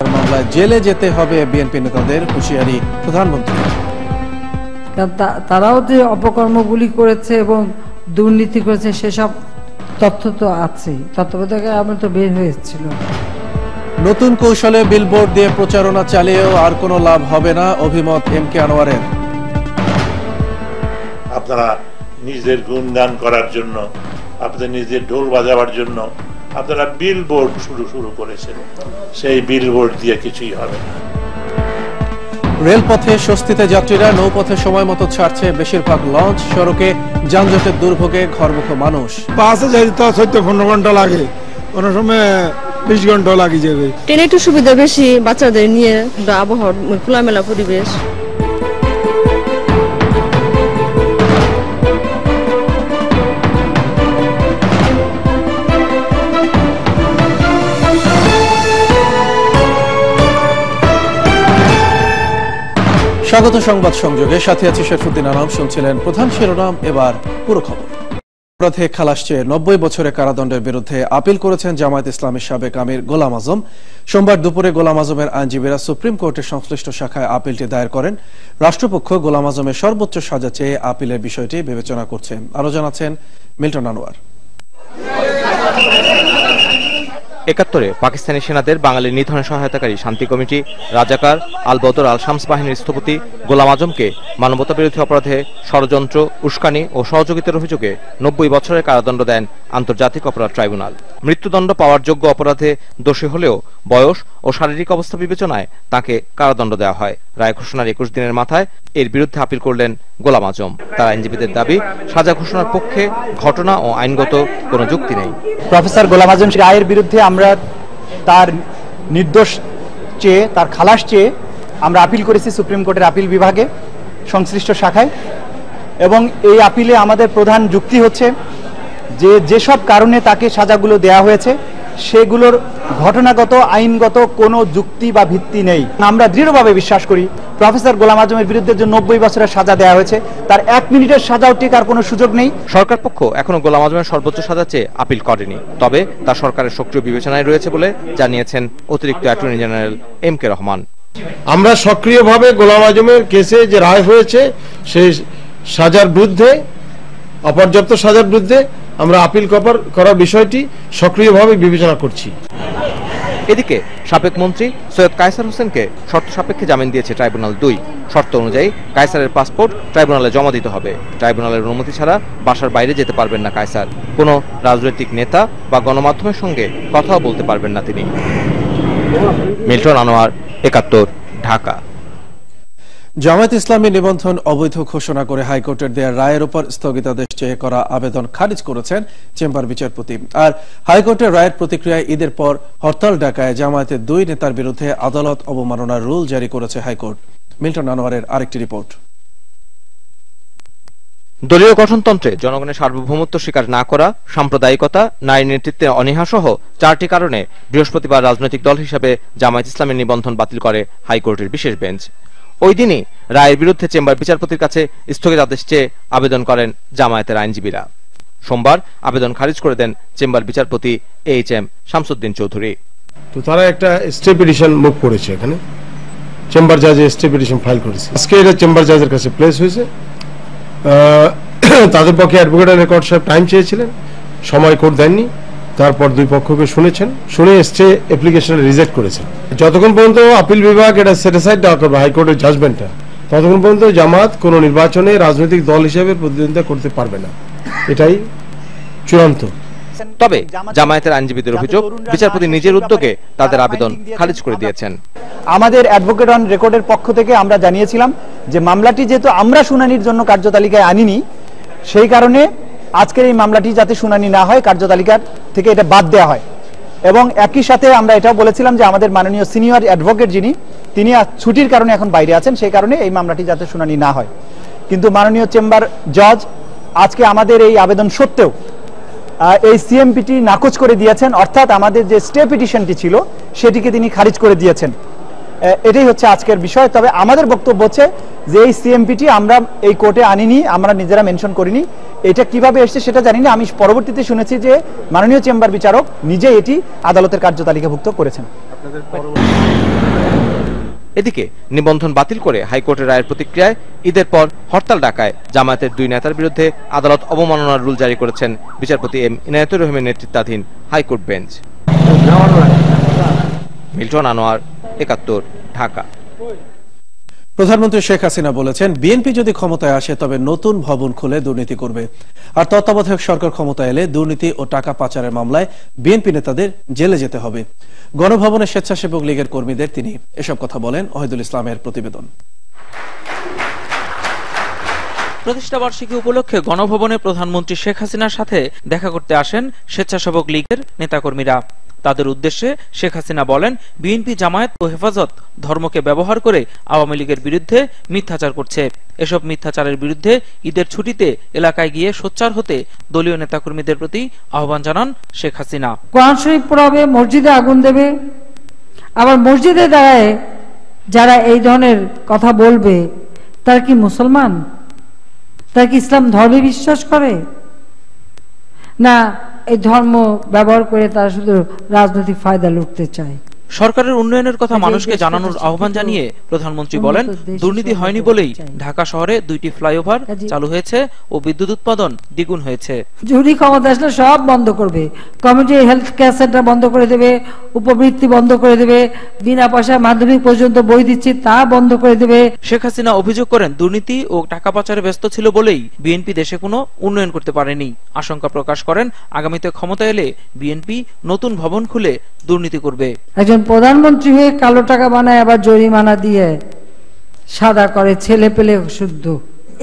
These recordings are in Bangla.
মামলায় জেলে যেতে হবে বিএনপি নেতাদের, হুঁশিয়ারি প্রধানমন্ত্রী। তারাও যে অপকর্মগুলি করেছে এবং দুর্নীতি করেছে সেসব তথ্য তো আছেই, তত্ত্বাবধায়ক আমরা তো বের হয়েছিল। নতুন কৌশলে বিলবোর্ড দিয়ে প্রচারণা চালিয়েও আর কোনো লাভ হবে না, অভিমত এম কে আনোয়ারের। আপনারা নিজের গুণগান করার জন্য, আপনাদের নিজের ঢোল বাজাবার জন্য আপনারা বিলবোর্ড শুরু করেছেন, সেই বিলবোর্ড দিয়ে কিছুই হবে না। রেলপথে স্বস্তিতে যাত্রীরা, নৌপথে সময় মতো ছাড়ছে বেশিরভাগ লঞ্চ, সড়কে যানজটের দুর্ভোগে ঘরমুখো মানুষ। বাসে যাইতে 14-15 ঘন্টা লাগে, কোনো সময় 20 ঘন্টা লাগে যাবে। ট্রেনে একটু সুবিধা বেশি, বাচ্চাদের নিয়ে আবহাওয়া খোলামেলা পরিবেশ। স্বাগত সংবাদ সংযোগে, সাথে আছি শেরফুদ্দিন আনাম। শুনছিলেন প্রধান শিরোনাম, এবার পুরো খবর। অপরাধে খালাস চেয়ে 90 বছরের কারাদণ্ডের বিরুদ্ধে আপিল করেছেন জামায়াত ইসলামীর সাবেক আমির গোলাম আজম। সোমবার দুপুরে গোলাম আজমের আইনজীবীরা সুপ্রিম কোর্টের সংশ্লিষ্ট শাখায় আপিলটি দায়ের করেন। রাষ্ট্রপক্ষ গোলাম আজমের সর্বোচ্চ সাজা চেয়ে আপিলের বিষয়টি বিবেচনা করছে। আরো জানাচ্ছেন মিল্টন আনোয়ার। ৭১-এ পাকিস্তানি সেনাদের বাঙালির নিধনে সহায়তাকারী শান্তি কমিটি, রাজাকার, আল বদর আল শামস বাহিনীর স্থপতি গোলাম আজমকে মানবতাবিরোধী অপরাধে ষড়যন্ত্র, উস্কানি ও সহযোগিতার অভিযোগে 90 বছরের কারাদণ্ড দেন আন্তর্জাতিক অপরাধ ট্রাইব্যুনাল। মৃত্যুদণ্ড পাওয়ার যোগ্য অপরাধে দোষী হলেও বয়স ও শারীরিক অবস্থা বিবেচনায় তাকে কারাদণ্ড দেওয়া হয়। রায় ঘোষণার 21 দিনের মাথায় এর বিরুদ্ধে আপিল করলেন গোলাম আজম। তার আইনজীবীদের দাবি, সাজা ঘোষণার পক্ষে ঘটনা ও আইনগত কোনো যুক্তি নেই। প্রফেসর গোলাম আজম রায়ের বিরুদ্ধে আমরা তার নির্দোষ চেয়ে, তার খালাস চেয়ে আমরা আপিল করেছি সুপ্রিম কোর্টের আপিল বিভাগে সংশ্লিষ্ট শাখায়। এবং এই আপিলে আমাদের প্রধান যুক্তি হচ্ছে যে যেসব কারণে তাকে সাজাগুলো দেয়া হয়েছে সেগুলোর ঘটনাগত, আইনগত কোনো যুক্তি বা ভিত্তি নেই। আমরা দৃঢ়ভাবে বিশ্বাস করি প্রফেসর গোলাম আজমের বিরুদ্ধে যে 90 বছরের সাজা দেওয়া হয়েছে তার 1 মিনিটের সাজাও টিকার কোনো সুযোগ নেই। সরকার পক্ষ এখনো গোলাম আজমের সর্বোচ্চ সাজা চেয়ে আপিল করেনি, তবে তা সরকারের সক্রিয় বিবেচনায় রয়েছে বলে জানিয়েছেন অতিরিক্ত attorney general M K Rahman. আমরা সক্রিয়ভাবে গোলাম আজমের কেসে যে রায় হয়েছে সেই সাজার বিরুদ্ধে, অপর্যাপ্ত সাজার বিরুদ্ধে আমরা আপিল করার বিষয়টি সক্রিয়ভাবে বিবেচনা করছি। এদিকে সাবেক মন্ত্রী সৈয়দ কায়সার হোসেনকে শর্ত সাপেক্ষে জামিন দিয়েছে ট্রাইব্যুনাল 2। শর্ত অনুযায়ী কায়সারের পাসপোর্ট ট্রাইব্যুনালে জমা দিতে হবে। ট্রাইব্যুনালের অনুমতি ছাড়া বাসার বাইরে যেতে পারবেন না কায়সার। কোনো রাজনৈতিক নেতা বা গণমাধ্যমের সঙ্গে কথাও বলতে পারবেন না তিনি। মিল্টন আনোয়ার, ৭১, ঢাকা। জামায়াত ইসলামী নিবন্ধন অবৈধ ঘোষণা করে হাইকোর্টের দেয়া রায়ের উপর স্থগিতাদেশ চেয়ে করা আবেদন খারিজ করেছেন চেম্বার বিচারপতি। আর হাইকোর্টের রায়ের প্রতিক্রিয়ায় ঈদের পর হরতাল ডাকায় জামায়াতের 2 নেতার বিরুদ্ধে আদালত অবমাননার রুল জারি করেছে হাইকোর্ট। মিল্টন আনোয়ারের আরেকটি রিপোর্ট। দলীয় গঠনতন্ত্রে জনগণের সার্বভৌমত্ব স্বীকার না করা, সাম্প্রদায়িকতা, নারী নেতৃত্বে অনীহা সহ 4টি কারণে বৃহস্পতিবার রাজনৈতিক দল হিসেবে জামায়াত ইসলামের নিবন্ধন বাতিল করে হাইকোর্টের বিশেষ বেঞ্চ। ওই দিনই রায়ের বিরুদ্ধে চেম্বার বিচারপতির কাছে স্থগিতাদেশ চেয়ে আবেদন করেন জামায়াতের আইনজীবীরা। সোমবার আবেদন খারিজ করে দেন চেম্বার বিচারপতি এইচ.এম. শামসুদ্দিন চৌধুরী। তো তারা একটা স্টে পিটিশন মুভ করেছে, এখানে চেম্বার জাজে স্টে পিটিশন ফাইল করেছে। আজকে এটা চেম্বার জাজের কাছে প্লেস হয়েছে। তাদের পক্ষে অ্যাডভোকেট রেকর্ড সাহেব টাইম চেয়েছিলেন, সময় কোর্ট দেননি। তারপর 2 পক্ষকে শুনেছেন, শুনে স্টে অ্যাপ্লিকেশন রিজেক্ট করেছেন। যতক্ষণ পর্যন্ত আপিল বিভাগ এটা সেটিসফাইড না করবে হাইকোর্টের জাজমেন্টটা, ততক্ষণ পর্যন্ত জামাত কোনো নির্বাচনে রাজনৈতিক দল হিসেবে প্রতিদ্বন্দ্বিতা করতে পারবে না, এটাই চূড়ান্ত। তবে জামায়াতের আইনজীবীদের অভিযোগ, বিচারপতি নিজের উদ্যোগে তাদের আবেদন খারিজ করে দিয়েছেন। আমাদের অ্যাডভোকেট অন রেকর্ডের পক্ষ থেকে আমরা জানিয়েছিলাম যে মামলাটি যেহেতু আমরা শুনানির জন্য কার্যতালিকায় আনিনি, সেই কারণে আজকের এই মামলাটি যাতে শুনানি না হয়, কার্যতালিকার থেকে এটা বাদ দেওয়া হয়। এবং একই সাথে আমরা এটাও বলেছিলাম যে আমাদের মাননীয় সিনিয়র অ্যাডভোকেট যিনি, তিনি ছুটির কারণে এখন বাইরে আছেন, সেই কারণে এই মামলাটি যাতে শুনানি না হয়। কিন্তু মাননীয় চেম্বার জজ আজকে আমাদের এই আবেদন সত্ত্বেও এই সিএমপিটি নাকচ করে দিয়েছেন, অর্থাৎ আমাদের যে স্টে পিটিশনটি ছিল সেটিকে তিনি খারিজ করে দিয়েছেন। এটাই হচ্ছে আজকের বিষয়। তবে আমাদের বক্তব্য হচ্ছে যে এই সিএমপিটি আমরা এই কোর্টে আনিনি, আমরা নিজেরা মেনশন করিনি। এটা কিভাবে এসেছে সেটা জানি না। আমি পরবর্তীতে শুনেছি যে মাননীয় চেম্বার বিচারক নিজে এটি আদালতের কার্যতালিকাভুক্ত করেছেন। এদিকে নিবন্ধন বাতিল করে হাইকোর্টের রায়ের প্রতিক্রিয়ায় ঈদের পর হরতাল ডাকায় জামায়াতের 2 নেতার বিরুদ্ধে আদালত অবমাননার রুল জারি করেছেন বিচারপতি এম ইনায়েতুর রহিমের নেতৃত্বাধীন high court bench. Milton Anwar, 71, Dhaka. প্রধানমন্ত্রী শেখ হাসিনা বলেছেন, বিএনপি যদি ক্ষমতায় আসে তবে নতুন ভবন খুলে দুর্নীতি করবে, আর তত্ত্বাবধায়ক সরকার ক্ষমতায় এলে দুর্নীতি ও টাকা পাচারের মামলায় বিএনপি নেতাদের জেলে যেতে হবে। গণভবনে স্বেচ্ছাসেবক লীগের কর্মীদের তিনি এসব কথা বলেন। ওহিদুল ইসলামের প্রতিবেদন। প্রতিষ্ঠাবার্ষিকী উপলক্ষে গণভবনে প্রধানমন্ত্রী শেখ হাসিনার সাথে দেখা করতে আসেন স্বেচ্ছাসেবক লীগের নেতাকর্মীরা। তাদের উদ্দেশ্যে শেখ হাসিনা বলেন, বিএনপি জামায়াত ও হেফাজত ধর্মকে ব্যবহার করে আওয়ামী লীগের বিরুদ্ধে মিথ্যাচার করছে। এসব মিথ্যাচারের বিরুদ্ধে ঈদের ছুটিতে এলাকায় গিয়ে সোচ্চার হতে দলীয় নেতাকর্মীদের প্রতি আহ্বান জানান শেখ হাসিনা। কোরআন শরীফ পড়াবে, মসজিদে আগুন দেবে, আবার মসজিদে দাঁড়ায় যারা এই ধরনের কথা বলবে তারা কি মুসলমান? তারা কি ইসলাম ধর্মে বিশ্বাস করে? না এই ধর্ম ব্যবহার করে তারা শুধু রাজনৈতিক ফায়দা লুটতে চায়? সরকারের উন্নয়নের কথা মানুষকে জানানোর আহ্বান জানিয়ে প্রধানমন্ত্রী বলেন, দুর্নীতি হয়নি বলেই ঢাকা শহরে 2টি ফ্লাইওভার চালু হয়েছে ও বিদ্যুৎ উৎপাদন দ্বিগুণ হয়েছে। জরুরি ক্ষমতা আসলে সব বন্ধ করবে, কমিউনিটি হেলথ কেয়ার সেন্টার বন্ধ করে দেবে, উপবৃত্তি বন্ধ করে দেবে, বিনা পয়সায় মাধ্যমিক পর্যন্ত বই দিচ্ছে তা বন্ধ করে দেবে। শেখ হাসিনা অভিযোগ করেন, দুর্নীতি ও টাকা পাচারে ব্যস্ত ছিল বলেই বিএনপি দেশে কোনো উন্নয়ন করতে পারেনি। আশঙ্কা প্রকাশ করেন, আগামীতে ক্ষমতা এলে বিএনপি নতুন ভবন খুলে দুর্নীতি করবে। একজন প্রধানমন্ত্রী হয়ে কালো টাকা বানায় আবার জরিমানা দিয়ে সাদা করে, ছেলে পেলে শুদ্ধ।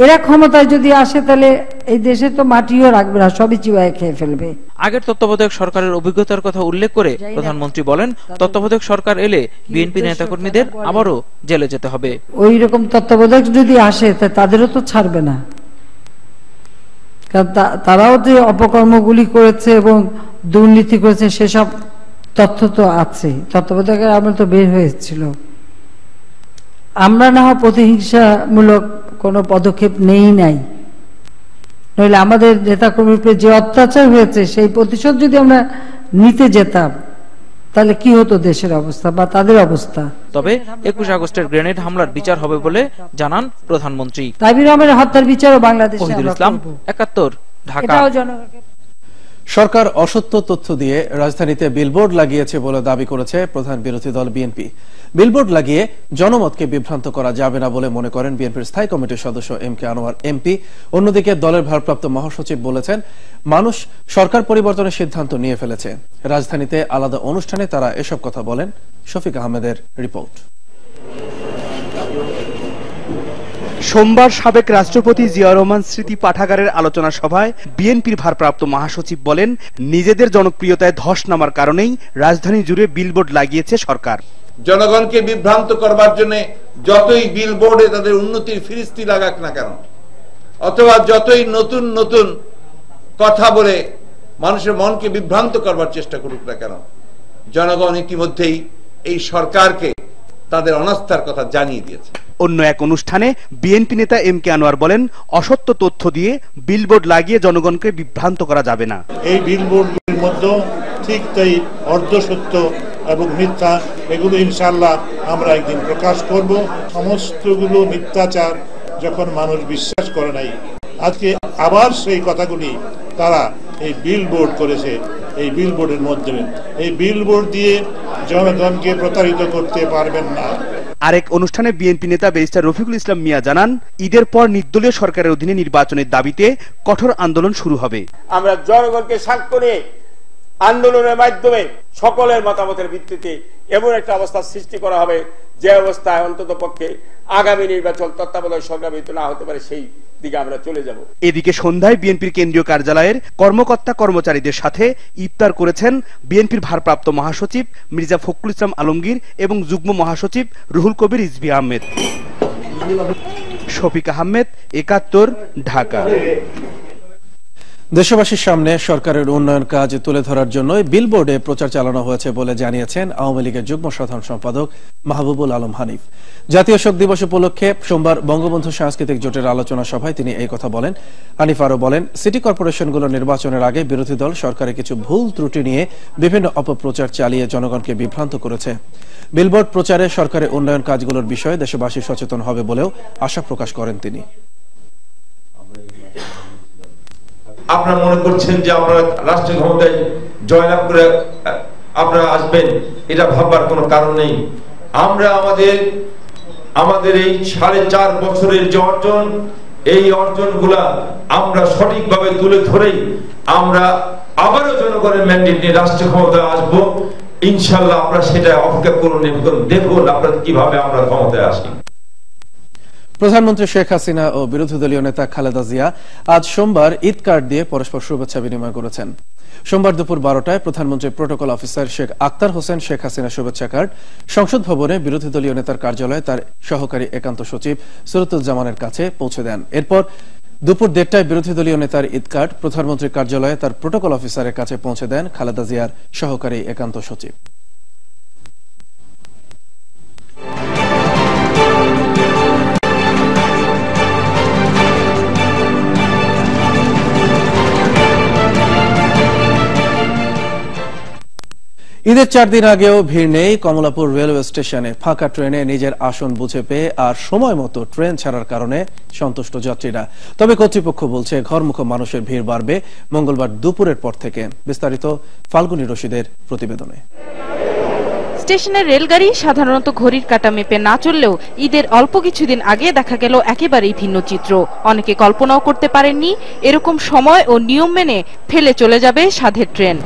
এরা ক্ষমতায় যদি আসে তাহলে এই দেশে তো মাটিও রাখবে না, সবই চিবায় খেয়ে ফেলবে। আগের তত্ত্বাবধায়ক সরকারের অভিজ্ঞতার কথা উল্লেখ করে প্রধানমন্ত্রী বলেন, তত্ত্বাবধায়ক সরকার এলে বিএনপি নেতাকর্মীদের আবারও জেলে যেতে হবে। ওই রকম তত্ত্বাবধায়ক যদি আসে তাদেরও তো ছাড়বে না, কারণ তারাও যে অপকর্মগুলি করেছে এবং দুর্নীতি করেছে সেসব তথ্য তো আছে। তত্ত্বাবধায়কের আমরা তো বের হয়েছিল। আমরা না হয় প্রতিহিংসামূলক কোনো পদক্ষেপ নেই নাই, নইলে আমাদের নেতাকর্মীর উপরে যে অত্যাচার হয়েছে সেই প্রতিশোধ যদি আমরা নিতে যেতাম তাহলে কি হতো দেশের অবস্থা বা তাদের অবস্থা। তবে 21 আগস্টের গ্রেনেড হামলার বিচার হবে বলে জানান প্রধানমন্ত্রী। তাইবুর রহমানের হত্যার বিচারও বাংলাদেশে ওহিদুল ইসলাম, 71, ঢাকা। এটাও জনগণকে। সরকার অসত্য তথ্য দিয়ে রাজধানীতে বিলবোর্ড লাগিয়েছে বলে দাবি করেছে প্রধান বিরোধী দল বিএনপি। বিলবোর্ড লাগিয়ে জনমতকে বিভ্রান্ত করা যাবে না বলে মনে করেন বিএনপির স্থায়ী কমিটির সদস্য এম কে আনোয়ার এমপি। অন্যদিকে দলের ভারপ্রাপ্ত মহাসচিব বলেছেন, মানুষ সরকার পরিবর্তনের সিদ্ধান্ত নিয়ে ফেলেছে। রাজধানীতে আলাদা অনুষ্ঠানে তারা এসব কথা বলেন। শফিক আহমেদের রিপোর্ট। সোমবার সাবেক রাষ্ট্রপতি জিয়াউর রহমান স্মৃতি পাঠাগারের আলোচনা সভায় বিএনপির ভারপ্রাপ্ত মহাসচিব বলেন, নিজেদের জনপ্রিয়তায় ধস নামার কারণেই রাজধানী জুড়ে বিলবোর্ড লাগিয়েছে সরকার। জনগণকে বিভ্রান্ত করবার জন্য যতই বিলবোর্ডে তাদের উন্নতির ফিরিস্তি লাগাক না কেন, অথবা যতই নতুন নতুন কথা বলে মানুষের মনকে বিভ্রান্ত করবার চেষ্টা করুক না কেন, জনগণ ইতিমধ্যেই এই সরকারকে তাদের অনাস্থার কথা জানিয়ে দিয়েছে। অন্য এক অনুষ্ঠানে বিএনপি নেতা এম কে আনোয়ার বলেন, অসত্য তথ্য দিয়ে বিলবোর্ড লাগিয়ে জনগণকে বিভ্রান্ত করা যাবে না। এই বিলবোর্ডগুলির মধ্যে ঠিক তাই অর্ধসত্য এবং মিথ্যা, এগুলো ইনশাআল্লাহ আমরা একদিন প্রকাশ করব। সমস্তগুলো মিথ্যাচার যখন মানুষ বিশ্বাস করে নাই, আজকে আবার সেই কথাগুলি তারা এই বিলবোর্ড করেছে। এই বিলবোর্ডের মাধ্যমে এই বিলবোর্ড দিয়ে জনগণকে প্রতারিত করতে পারবেন না। আরেক অনুষ্ঠানে বিএনপি নেতা ব্যারিস্টার রফিকুল ইসলাম মিয়া জানান, ঈদের পর নির্দলীয় সরকারের অধীনে নির্বাচনের দাবিতে কঠোর আন্দোলন শুরু হবে। আমরা জনগণকে সাক্ষ্য নিয়ে আন্দোলনের মাধ্যমে সকলের মতামতের ভিত্তিতে এমন একটা অবস্থা সৃষ্টি করা হবে যে অবস্থায় অন্তত পক্ষে আগামী নির্বাচন তত্ত্বাবধায়ক সরকার না হতে পারে, সেই দিকে আমরা চলে যাব। এদিকে সন্ধ্যায় বিএনপির কেন্দ্রীয় কার্যালয়ের কর্মকর্তা কর্মচারীদের সাথে ইফতার করেছেন বিএনপির ভারপ্রাপ্ত মহাসচিব মির্জা ফখরুল ইসলাম আলমগীর এবং যুগ্ম মহাসচিব রুহুল কবির রিজভী আহমেদ। শফিক আহমেদ, 71, ঢাকা। দেশবাসীর সামনে সরকারের উন্নয়ন কাজ তুলে ধরার জন্য বিলবোর্ডে প্রচার চালানো হয়েছে বলে জানিয়েছেন আওয়ামী লীগের যুগ্ম সাধারণ সম্পাদক মাহবুবুল আলম হানিফ। জাতীয় শোক দিবস উপলক্ষে সোমবার বঙ্গবন্ধু সাংস্কৃতিক জোটের আলোচনা সভায় তিনি এই কথা বলেন। হানিফ আরো বলেন, সিটি কর্পোরেশনগুলো নির্বাচনের আগে বিরোধী দল সরকারের কিছু ভুল ত্রুটি নিয়ে বিভিন্ন অপপ্রচার চালিয়ে জনগণকে বিভ্রান্ত করেছে। বিলবোর্ড প্রচারে সরকারের উন্নয়ন কাজগুলোর বিষয়ে দেশবাসী সচেতন হবে বলেও আশা প্রকাশ করেন তিনি। আপনারা মনে করছেন যে আপনারা রাষ্ট্রীয় ক্ষমতায় জয়লাভ করে আপনারা আসবেন, এটা ভাববার কোনো কারণ নেই। আমরা আমাদের এই 4.5 বছরের যে অর্জন, এই অর্জনগুলা আমরা সঠিকভাবে তুলে ধরেই আমরা আবারও জনগণের ম্যান্ডেট নিয়ে রাষ্ট্রীয় ক্ষমতায় আসবো। ইনশাল্লাহ আপনারা সেটা অপেক্ষা করুন এবং দেখুন আপনারা কিভাবে আমরা ক্ষমতায় আসি। প্রধানমন্ত্রী শেখ হাসিনা ও বিরোধী দলীয় নেতা খালেদা জিয়া আজ সোমবার ঈদ কার্ড দিয়ে পরস্পর শুভেচ্ছা বিনিময় করেছেন। সোমবার দুপুর 12টায় প্রধানমন্ত্রীর প্রোটোকল অফিসার শেখ আক্তার হোসেন শেখ হাসিনা শুভেচ্ছা কার্ড সংসদ ভবনে বিরোধী দলীয় নেতার কার্যালয়ে তার সহকারী একান্ত সচিব সুরতুজ্জামানের কাছে পৌঁছে দেন। এরপর দুপুর 1:30টায় বিরোধী দলীয় নেতার ঈদ কার্ড প্রধানমন্ত্রীর কার্যালয়ে তার প্রোটোকল অফিসারের কাছে পৌঁছে দেন খালেদা জিয়ার সহকারী একান্ত সচিব। ঈদের 4 দিন আগেও ভিড় নেই কমলাপুর রেলওয়ে স্টেশনে। ফাঁকা ট্রেনে নিজের আসন বুঝে পেয়ে আর সময় মতো ট্রেন ছাড়ার কারণে সন্তুষ্ট যাত্রীরা। তবে কর্তৃপক্ষ বলছে ঘরমুখো মানুষের ভিড় বাড়বে মঙ্গলবার দুপুরের পর থেকে। বিস্তারিত ফাল্গুনী রশিদের প্রতিবেদনে। স্টেশনের রেলগাড়ি সাধারণত ঘড়ির কাঁটা মেপে না চললেও ঈদের অল্প কিছুদিন আগে দেখা গেল একেবারেই ভিন্ন চিত্র। অনেকে কল্পনাও করতে পারেননি এরকম সময় ও নিয়ম মেনে ফেলে চলে যাবে স্বাদের ট্রেন।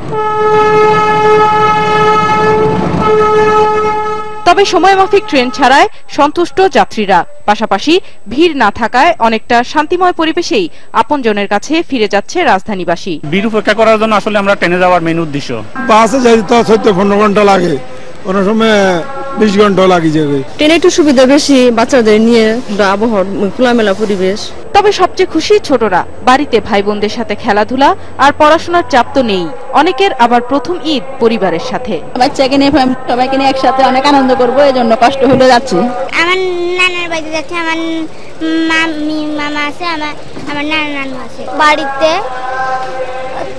তবে সময়মাফিক ট্রেন ছাড়ায় সন্তুষ্ট যাত্রীরা। পাশাপাশি ভিড় না থাকায় অনেকটা শান্তিময় পরিবেশেই আপনজনের কাছে ফিরে যাচ্ছে রাজধানীবাসী। ভিড় উপেক্ষা করার জন্য আসলে আমরা ট্রেনে যাওয়ার মেন উদ্দেশ্য। বাসে যাইতে তো 14-15 ঘন্টা লাগে, কোন সময় 20 ঘন্টা লাগে যাবে। ট্রেনে একটু সুবিধা বেশি, বাচ্চাদের নিয়ে আবহাওয়া খোলামেলা পরিবেশ। তবে সবচেয়ে খুশি ছোটরা। বাড়িতে ভাই বোনদের সাথে খেলাধুলা আর পড়াশোনার চাপ তো নেই। অনেকের আবার প্রথম ঈদ পরিবারের সাথে। বাচ্চাকে নিয়ে সবাইকে নিয়ে একসাথে অনেক আনন্দ করবো, এই জন্য কষ্ট হলে যাচ্ছি। আমার নানার বাড়িতে যাচ্ছে, আমার মামা আছে, আমার নানু আছে। বাড়িতে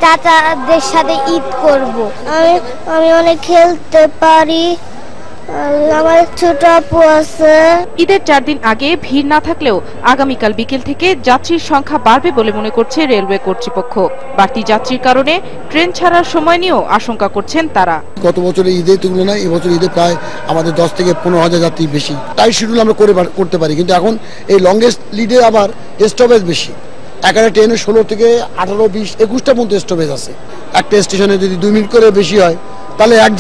চাচাদের সাথে ঈদ করব। আমি অনেক খেলতে পারি, আমার ছোট আপু আছে। ঈদের 4 দিন আগে ভিড় না থাকলেও আগামীকাল বিকেল থেকে যাত্রীর সংখ্যা বাড়বে বলে মনে করছে রেলওয়ে কর্তৃপক্ষ। বাড়তি যাত্রীর কারণে ট্রেন ছাড়ার সময় নিয়েও আশঙ্কা করছেন তারা। গত বছরের ঈদের তুলনায় এবছর ঈদে প্রায় আমাদের 10 থেকে 15,000 যাত্রী বেশি। টাইট শিডিউল আমরা করতে পারি, কিন্তু এখন এই লংগেস্ট লিডে আবার স্টপেজ বেশি। একটা ট্রেনে 16 থেকে 18, 20, 21টা পর্যন্ত স্টপেজ আছে। একটা স্টেশনে যদি 2 মিনিট করে বেশি হয় তাহলে এক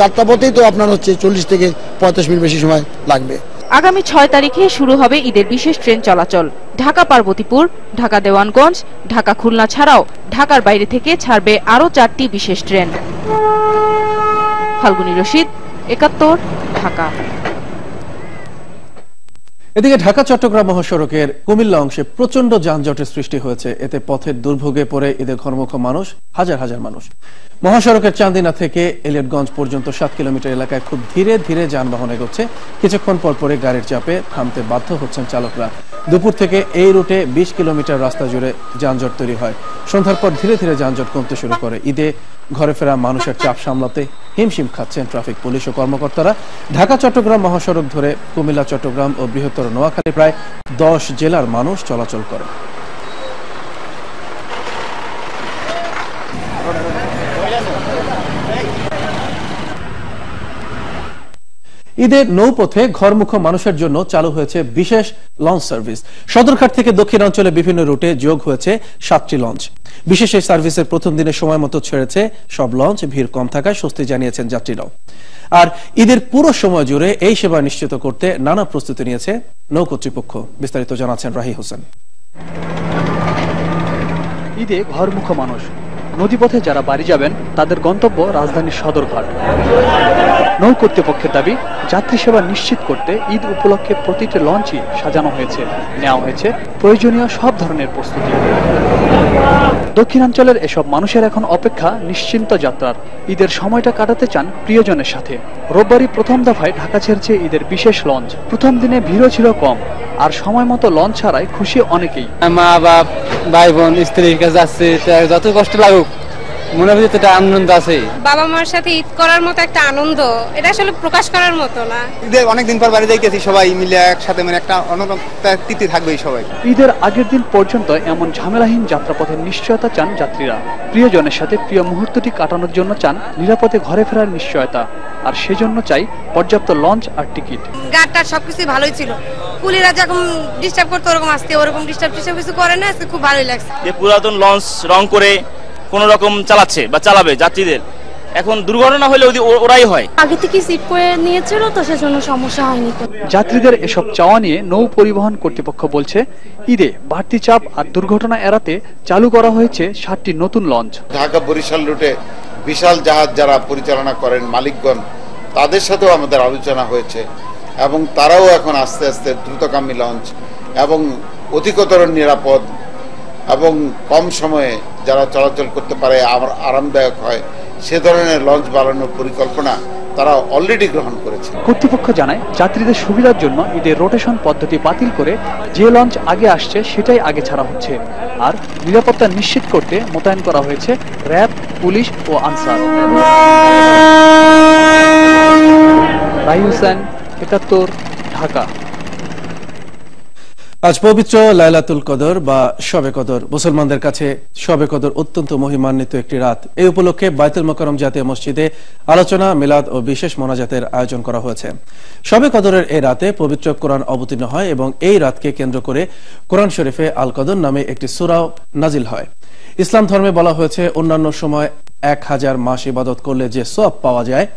যাত্রাপথেই তো আপনার হচ্ছে 40 থেকে 45 মিনিট বেশি সময় লাগবে। আগামী 6 তারিখে শুরু হবে ঈদের বিশেষ ট্রেন চলাচল। ঢাকা পার্বতীপুর, ঢাকা দেওয়ানগঞ্জ, ঢাকা খুলনা ছাড়াও ঢাকার বাইরে থেকে ছাড়বে আরো 4টি বিশেষ ট্রেন। ফাল্গুনী রশিদ, 71, ঢাকা। এদিকে ঢাকা চট্টগ্রাম মহাসড়কের কুমিল্লা অংশে প্রচন্ড যানজটের সৃষ্টি হয়েছে। এতে পথের দুর্ভোগে পড়ে ঈদের ঘরমুখো মানুষ, হাজার হাজার মানুষ। মহাসড়কের চান্দিনা থেকে এলিয়টগঞ্জ পর্যন্ত 7 কিলোমিটার এলাকায় খুব ধীরে ধীরে যানবাহন এগোচ্ছে। কিছুক্ষণ পর পরে গাড়ির চাপে থামতে বাধ্য হচ্ছেন চালকরা। দুপুর থেকে এই রুটে 20 কিলোমিটার রাস্তা জুড়ে যানজট তৈরি হয়। সন্ধ্যার পর ধীরে ধীরে যানজট কমতে শুরু করে। ঈদে ঘরে ফেরা মানুষের চাপ সামলাতে হিমশিম খাচ্ছেন ট্রাফিক পুলিশ ও কর্মকর্তারা। ঢাকা চট্টগ্রাম মহাসড়ক ধরে কুমিল্লা, চট্টগ্রাম ও বৃহত্তর নোয়াখালী প্রায় 10 জেলার মানুষ চলাচল করে। ঈদের নৌপথে ঘরমুখো মানুষের জন্য চালু হয়েছে বিশেষ লঞ্চ সার্ভিস। সদরঘাট থেকে দক্ষিণাঞ্চলে বিভিন্ন রুটে যোগ হয়েছে 7টি লঞ্চ। বিশেষ এই সার্ভিসের প্রথম দিনে সময় মতো ছেড়েছে সব লঞ্চ। ভিড় কম থাকায় স্বস্তি জানিয়েছেন যাত্রীরাও। আর ঈদের পুরো সময় জুড়ে এই সেবা নিশ্চিত করতে নানা প্রস্তুতি নিয়েছে নৌ কর্তৃপক্ষ। বিস্তারিত জানাচ্ছেন রাহি হোসেন। ঈদে ঘরমুখো মানুষ, নদীপথে যারা বাড়ি যাবেন তাদের গন্তব্য রাজধানীর সদরঘাট। নৌ কর্তৃপক্ষের দাবি, যাত্রী সেবা নিশ্চিত করতে ঈদ উপলক্ষে প্রতিটি লঞ্চই সাজানো হয়েছে, নেওয়া হয়েছে প্রয়োজনীয় সব ধরনের প্রস্তুতি। দক্ষিণাঞ্চলের এসব মানুষের এখন অপেক্ষা নিশ্চিন্ত যাত্রার। ঈদের সময়টা কাটাতে চান প্রিয়জনের সাথে। রোববারই প্রথম দফায় ঢাকা ছেড়েছে ঈদের বিশেষ লঞ্চ। প্রথম দিনে ভিড়ও ছিল কম, আর সময় মতো লঞ্চ ছাড়ায় খুশি অনেকেই। মা বাপ ভাই বোন স্ত্রীর কাছে যাচ্ছে, যত কষ্ট লাগুক মনের ভিতরে একটা আনন্দ আছে। বাবা মার সাথে ঈদ করার মতো একটা আনন্দ, এটা আসলে প্রকাশ করার মতো না। ঈদের অনেকদিন পর বাড়ি যাইতেছি, সবাই মিলে একসাথে, মানে একটা তৃপ্তি থাকবেই সবাই। ঈদের আগের দিন পর্যন্ত এমন ঝামেলাহীন যাত্রাপথের নিশ্চয়তা চান যাত্রীরা। প্রিয়জনের সাথে প্রিয় মুহূর্তটি কাটানোর জন্য চান নিরাপদে ঘরে ফেরার নিশ্চয়তা, আর সেজন্য চাই পর্যাপ্ত লঞ্চ আর টিকিট। গাড়টা সবকিছু ভালোই ছিল, কুলিরা যখন ডিস্টার্ব করতো ওরকম আসতে, ওরকম ডিস্টার্ব কিছু করে না, খুব ভালোই লাগছে। যে পুরাতন লঞ্চ রং করে কোন রকম চালাচ্ছে বা চালাবে যাত্রীদের, এখন দুর্ঘটনা হলে ওরাই হয়। আগে থেকে সিট করে নিয়েছিল তো সেজন্য সমস্যা হয়নি। যাত্রীদের এসব চাওয়া নিয়ে নৌ পরিবহন কর্তৃপক্ষ বলছে, ঈদে বাড়তি চাপ আর দুর্ঘটনা এড়াতে চালু করা হয়েছে 7টি নতুন লঞ্চ। ঢাকা বরিশাল রুটে বিশাল জাহাজ যারা পরিচালনা করেন মালিকগণ, তাদের সাথেও আমাদের আলোচনা হয়েছে এবং তারাও এখন আস্তে আস্তে দ্রুতগামী লঞ্চ এবং অধিকতর নিরাপদ এবং কম সময়ে যারা চলাচল করতে পারে, আরামদায়ক হয়, সে ধরনের লঞ্চ বাড়ানোর পরিকল্পনা তারা অলরেডি গ্রহণ করেছে। কর্তৃপক্ষ জানায়, যাত্রীদের সুবিধার জন্য ঈদের রোটেশন পদ্ধতি বাতিল করে যে লঞ্চ আগে আসছে সেটাই আগে ছাড়া হচ্ছে, আর নিরাপত্তা নিশ্চিত করতে মোতায়েন করা হয়েছে র্যাব, পুলিশ ও আনসার। রাই হোসেন, ৭১, ঢাকা। আজ পবিত্র লাইলাতুল কদর বা শবে কদর। মুসলমানদের কাছে শবে কদর অত্যন্ত মহিমান্বিত একটি রাত। এই উপলক্ষে বাইতুল মোকাররম জাতীয় মসজিদে আলোচনা, মিলাদ ও বিশেষ মোনাজাতের আয়োজন করা হয়েছে। শবে কদরের এই রাতে পবিত্র কোরআন অবতীর্ণ হয় এবং এই রাতকে কেন্দ্র করে কোরআন শরীফে আল কদর নামে একটি সূরাও নাজিল হয়। ইসলাম ধর্মে বলা হয়েছে, অন্যান্য সময় 1000 মাস ইবাদত করলে যে সওয়াব পাওয়া যায়,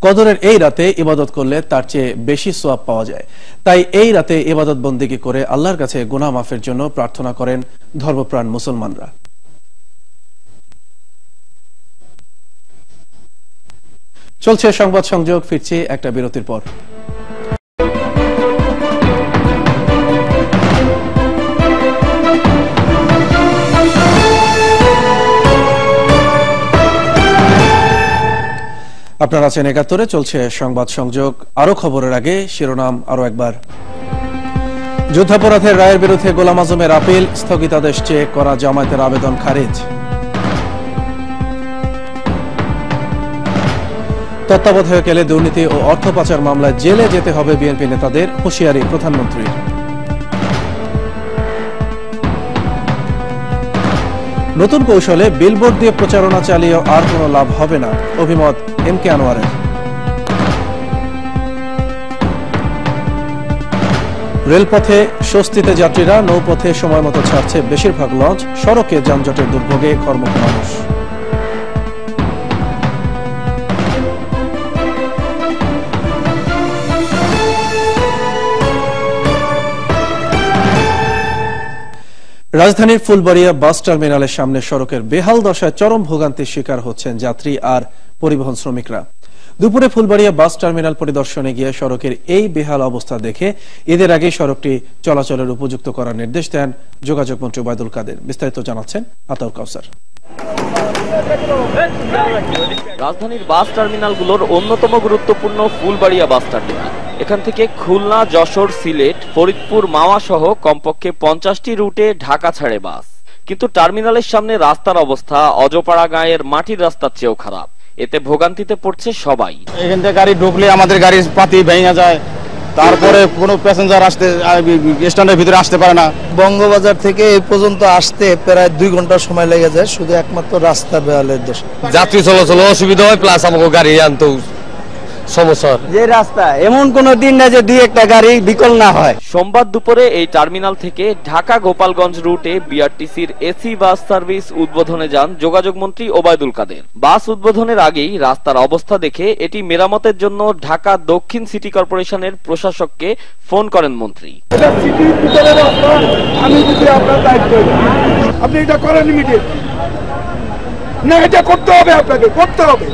কদরের এই রাতে ইবাদত করলে তার চেয়ে বেশি সওয়াব পাওয়া যায়। তাই এই রাতে ইবাদত বন্দেগী করে আল্লাহর কাছে গুনাহ মাফের জন্য প্রার্থনা করেন ধর্মপ্রাণ মুসলমানরা। চলছে সংবাদ সংযোগ, ফিরছি একটা বিরতির পর। আপনারা আছেন ৭১-এ, চলছে সংবাদ সংযোগ। আরো খবরের আগে শিরোনাম আরো একবার। যুদ্ধাপরাধের রায়ের বিরুদ্ধে গোলাম আজমের আপিল, স্থগিতাদেশ চেয়ে করা জামায়াতের আবেদন খারিজ। তত্ত্বাবধায়ক এলে দুর্নীতি ও অর্থ পাচার মামলায় জেলে যেতে হবে বিএনপি নেতাদের, হুঁশিয়ারি প্রধানমন্ত্রীর। নতুন কৌশলে বিলবোর্ড দিয়ে প্রচারণা চালিয়েও আর কোনো লাভ হবে না, অভিমত এম কে আনোয়ারের। রেলপথে স্বস্তিতে যাত্রীরা, নৌপথে সময় মতো ছাড়ছে বেশিরভাগ লঞ্চ, সড়কে যানজটের দুর্ভোগে কর্মঠ মানুষ। রাজধানীর ফুলবাড়িয়া বাস টার্মিনালের সামনে সড়কের বেহাল দশায় চরম ভোগান্তির শিকার হচ্ছেন যাত্রী আর পরিবহন শ্রমিকরা। দুপুরে ফুলবাড়িয়া বাস টার্মিনাল পরিদর্শনে গিয়ে সড়কের এই বেহাল অবস্থা দেখে ঈদের আগে সড়কটি চলাচলের উপযুক্ত করার নির্দেশ দেন যোগাযোগ মন্ত্রী ওবায়দুল কাদের। বিস্তারিত জানাচ্ছেন আতাউর কাউসার। রাজধানীর বাস টার্মিনালগুলোর অন্যতম গুরুত্বপূর্ণ ফুলবাড়িয়া বাস টার্মিনাল। এখান থেকে খুলনা, যশোর, সিলেট, ফরিদপুর, মাওয়া সহ কমপক্ষে 50টি রুটে ঢাকা ছাড়ে বাস। কিন্তু টার্মিনালের সামনে রাস্তার অবস্থা অজপাড়া গাঁয়ের মাটির রাস্তার চেয়েও খারাপ। এতে ভোগান্তিতে পড়ছে সবাই। এখান থেকে গাড়ি ঢুকলে আমাদের গাড়ির পাতি ভেঙে যায়, তারপরে কোনো প্যাসেঞ্জার স্ট্যান্ডের ভিতরে আসতে পারে না। বঙ্গবাজার থেকে এই পর্যন্ত আসতে প্রায় 2 ঘন্টা সময় লেগে যায়, শুধু একমাত্র রাস্তা বেহালের দোষে। যাত্রী চলাচল অসুবিধা হয়, প্লাস আমাকে গাড়ি আনতেও সমস্যা। যে রাস্তা এমন কোন দিন না যে 2-1টা গাড়ি বিকল না হয়। সোমবার দুপুরে এই টার্মিনাল থেকে ঢাকা গোপালগঞ্জ রুটে বিআরটিসির এসি বাস সার্ভিস উদ্বোধনে যান যোগাযোগ মন্ত্রী ওবায়দুল কাদের। বাস উদ্বোধনের আগেই রাস্তার অবস্থা দেখে এটি মেরামতের জন্য ঢাকা দক্ষিণ সিটি কর্পোরেশনের প্রশাসককে ফোন করেন মন্ত্রী। আপনি এটা করেন ইমিডিয়েট। না এটা করতে হবে, আপনাকে করতে হবে,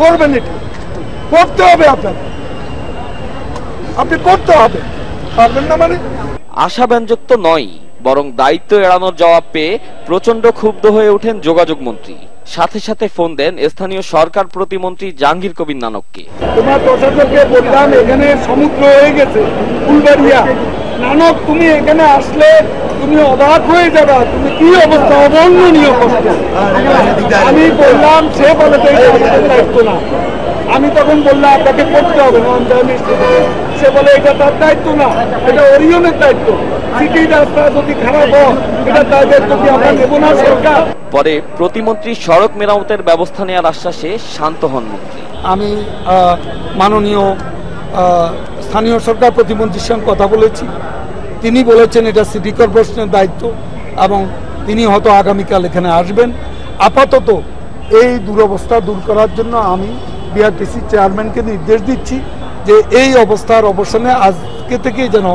করবেন, এটা করতে হবে, আপনাকে আপনি করতে হবে, পারবেন না মানে। আশাব্যঞ্জক তো নয়, বরং দায়িত্ব এড়ানোর জবাব পেয়ে প্রচন্ড ক্ষুব্ধ হয়ে ওঠেন যোগাযোগ মন্ত্রী। সাথে সাথে ফোন দেন স্থানীয় সরকার প্রতিমন্ত্রী জাহাঙ্গীর কবির নানককে। তোমার প্রশাসনকে বললাম এখানে সমুদ্র হয়ে গেছে ফুলবাড়িয়া, নানক তুমি এখানে আসলে তুমি অবাক হয়ে যাবে, তুমি কি অবস্থা, অবর্ণনীয় কষ্ট। আমি বললাম, সে বলে তো এটা আমাদের দায়িত্ব না। আমি তখন বললাম আপনাকে করতে হবে, সে বলে এটা তার দায়িত্ব না, এটা ওরিয়নের দায়িত্ব। সিটি রাস্তা যদি খারাপ হয় এটা তার দায়িত্ব কি আমরা নেব না সরকার? পরে প্রতিমন্ত্রী সড়ক মেরামতের ব্যবস্থা নেওয়ার আশ্বাসে শান্ত হন মন্ত্রী। আমি মাননীয় স্থানীয় সরকার প্রতিমন্ত্রীর সঙ্গে কথা বলেছি, তিনি বলেছেন এটা সিটি কর্পোরেশনের দায়িত্ব এবং তিনি হয়তো আগামীকাল এখানে আসবেন। আপাতত এই দুরবস্থা দূর করার জন্য আমি বিআরটিসি চেয়ারম্যানকে নির্দেশ দিচ্ছি যে এই অবস্থার অবসানে আজকে থেকেই যেন